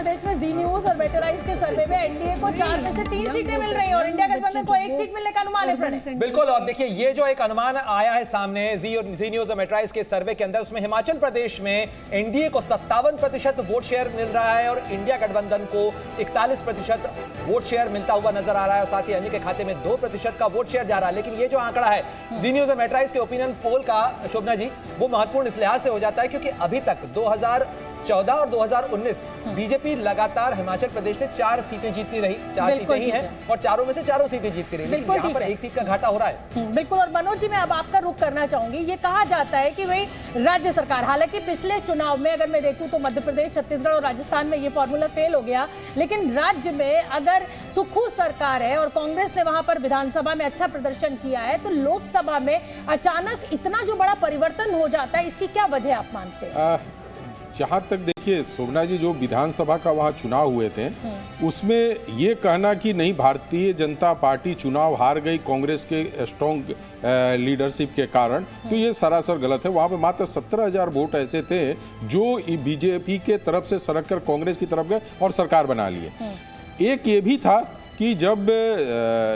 प्रदेश में जी न्यूज और मेट्रोराइज के सर्वे में एनडीए को 4 में से 3 सीटें मिल रही हैं और इंडिया गठबंधन को 1 सीट मिलने का अनुमान है प्रणय। बिल्कुल, और देखिए ये जो एक अनुमान आया है सामने जी न्यूज और मेट्रोराइज के सर्वे के अंदर, उसमें हिमाचल प्रदेश में एनडीए को 57% वोट शेयर मिल रहा है और इंडिया गठबंधन को 41% वोट शेयर मिलता हुआ नजर आ रहा है और साथ ही अन्य के खाते में 2% का वोट शेयर जा रहा है। लेकिन ये जो आंकड़ा है जी न्यूज और मेट्रोराइज के ओपिनियन पोल का, शोभना जी, वो महत्वपूर्ण इस लिहाज से हो जाता है क्योंकि अभी तक 2014 और 2019 बीजेपी लगातार हिमाचल प्रदेश से 4 सीटें जीतती रही, 4 सीटें ही हैं और चारों में से चारों सीटें जीतती रही, लेकिन यहाँ पर 1 सीट का घाटा हो रहा है। बिल्कुल। और मनोज जी, मैं अब आपका रुख करना चाहूंगी। ये कहा जाता है कि भाई राज्य सरकार, हालांकि पिछले चुनाव में अगर मैं देखूं तो मध्य प्रदेश, छत्तीसगढ़ और राजस्थान में ये फॉर्मूला फेल हो गया, लेकिन राज्य में अगर सुक्खू सरकार है और कांग्रेस ने वहां पर विधानसभा में अच्छा प्रदर्शन किया है, तो लोकसभा में अचानक इतना जो बड़ा परिवर्तन हो जाता है, इसकी क्या वजह आप मानते हैं? जहां तक देखिए शोभना जी, जो विधानसभा का वहां चुनाव हुए थे, उसमें ये कहना कि नहीं भारतीय जनता पार्टी चुनाव हार गई कांग्रेस के स्ट्रॉन्ग लीडरशिप के कारण, तो ये सरासर गलत है। वहां पे मात्र 17,000 वोट ऐसे थे जो बीजेपी के तरफ से सड़क कर कांग्रेस की तरफ गए और सरकार बना लिए। एक ये भी था कि जब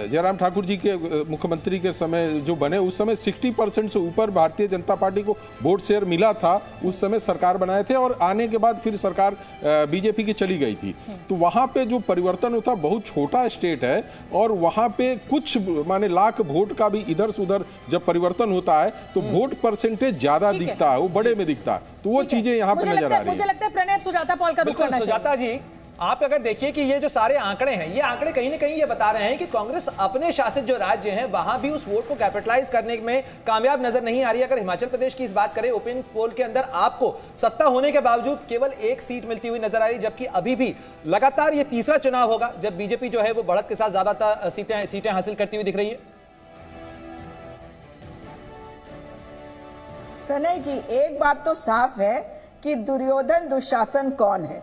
जयराम ठाकुर जी के मुख्यमंत्री के समय जो बने, उस समय 60% से ऊपर भारतीय जनता पार्टी को वोट शेयर मिला था, उस समय सरकार बनाए थे और आने के बाद फिर सरकार बीजेपी की चली गई थी। तो वहाँ पे जो परिवर्तन होता, बहुत छोटा स्टेट है और वहाँ पे कुछ माने लाख वोट का भी इधर से उधर जब परिवर्तन होता है तो वोट परसेंटेज ज्यादा दिखता है, वो बड़े में दिखता है, तो वो चीजें यहाँ पे नजर आ रही है। मुझे लगता है प्रणय सुजाता पॉल का रुख करना चाहिए। सुजाता जी, आप अगर देखिए कि ये जो सारे आंकड़े हैं, ये आंकड़े कहीं ना कहीं ये बता रहे हैं कि कांग्रेस अपने शासित जो राज्य हैं वहां भी उस वोट को कैपिटलाइज करने में कामयाब नजर नहीं आ रही है। अगर हिमाचल प्रदेश की इस बात करें, ओपिनियन पोल के अंदर आपको सत्ता होने के बावजूद केवल 1 सीट मिलती हुई नजर आ रही है, जबकि अभी भी लगातार ये तीसरा चुनाव होगा जब बीजेपी जो है वो बढ़त के साथ ज्यादा सीटें हासिल करती हुई दिख रही है। प्रणय जी, एक बात तो साफ है कि दुर्योधन दुशासन कौन है,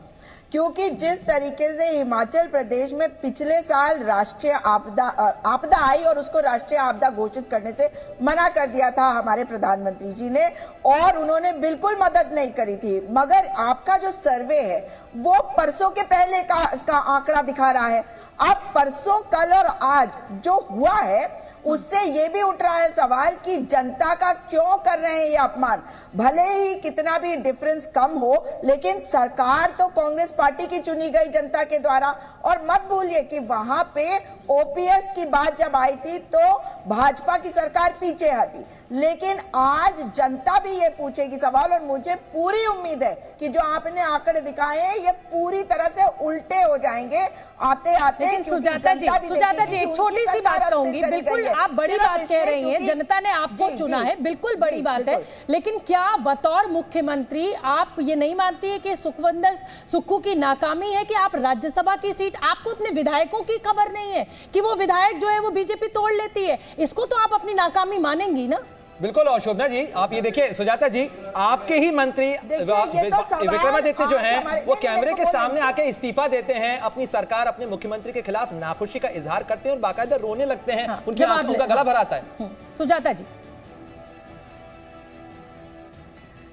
क्योंकि जिस तरीके से हिमाचल प्रदेश में पिछले साल राष्ट्रीय आपदा आई और उसको राष्ट्रीय आपदा घोषित करने से मना कर दिया था हमारे प्रधानमंत्री जी ने, और उन्होंने बिल्कुल मदद नहीं करी थी। मगर आपका जो सर्वे है वो परसों के पहले का आंकड़ा दिखा रहा है। अब परसों, कल और आज जो हुआ है उससे ये भी उठ रहा है सवाल कि जनता का क्यों कर रहे हैं ये अपमान। भले ही कितना भी डिफरेंस कम हो, लेकिन सरकार तो कांग्रेस पार्टी की चुनी गई जनता के द्वारा। और मत भूलिए कि वहां पे ओपीएस की बात जब आई थी तो भाजपा की सरकार पीछे हटी, लेकिन आज जनता भी ये पूछेगी सवाल, और मुझे पूरी उम्मीद है कि जो आपने आंकड़े दिखाए हैं ये पूरी तरह से उल्टे हो जाएंगे आते आते। लेकिन सुजाता जी, एक छोटी सी बात कहूंगी। बिल्कुल आप बड़ी बात कह रही हैं, जनता ने आपको चुना है, बिल्कुल बड़ी बात है, लेकिन क्या बतौर मुख्यमंत्री आप ये नहीं मानती है कि सुक्खू की नाकामी है कि आप राज्यसभा की सीट, आपको अपने विधायकों की खबर नहीं है कि वो विधायक जो है वो बीजेपी तोड़ लेती है, इसको तो आप अपनी नाकामी मानेंगी ना? बिल्कुल। और शोभना जी, आप ये देखिए, सुजाता जी, आपके ही मंत्री विक्रमादित्य जो हैं वो कैमरे के सामने आके इस्तीफा देते हैं, अपनी सरकार, अपने मुख्यमंत्री के खिलाफ नाखुशी का इजहार करते हैं और बाकायदा रोने लगते हैं। उनकी आंखों का गला भर आता है। सुजाता जी,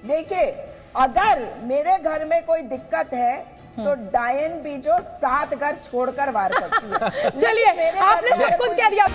देखिए, अगर मेरे घर में कोई दिक्कत है तो डायन भी जो 7 घर छोड़कर वार करती है। चलिए, आपने सब कुछ कह दिया।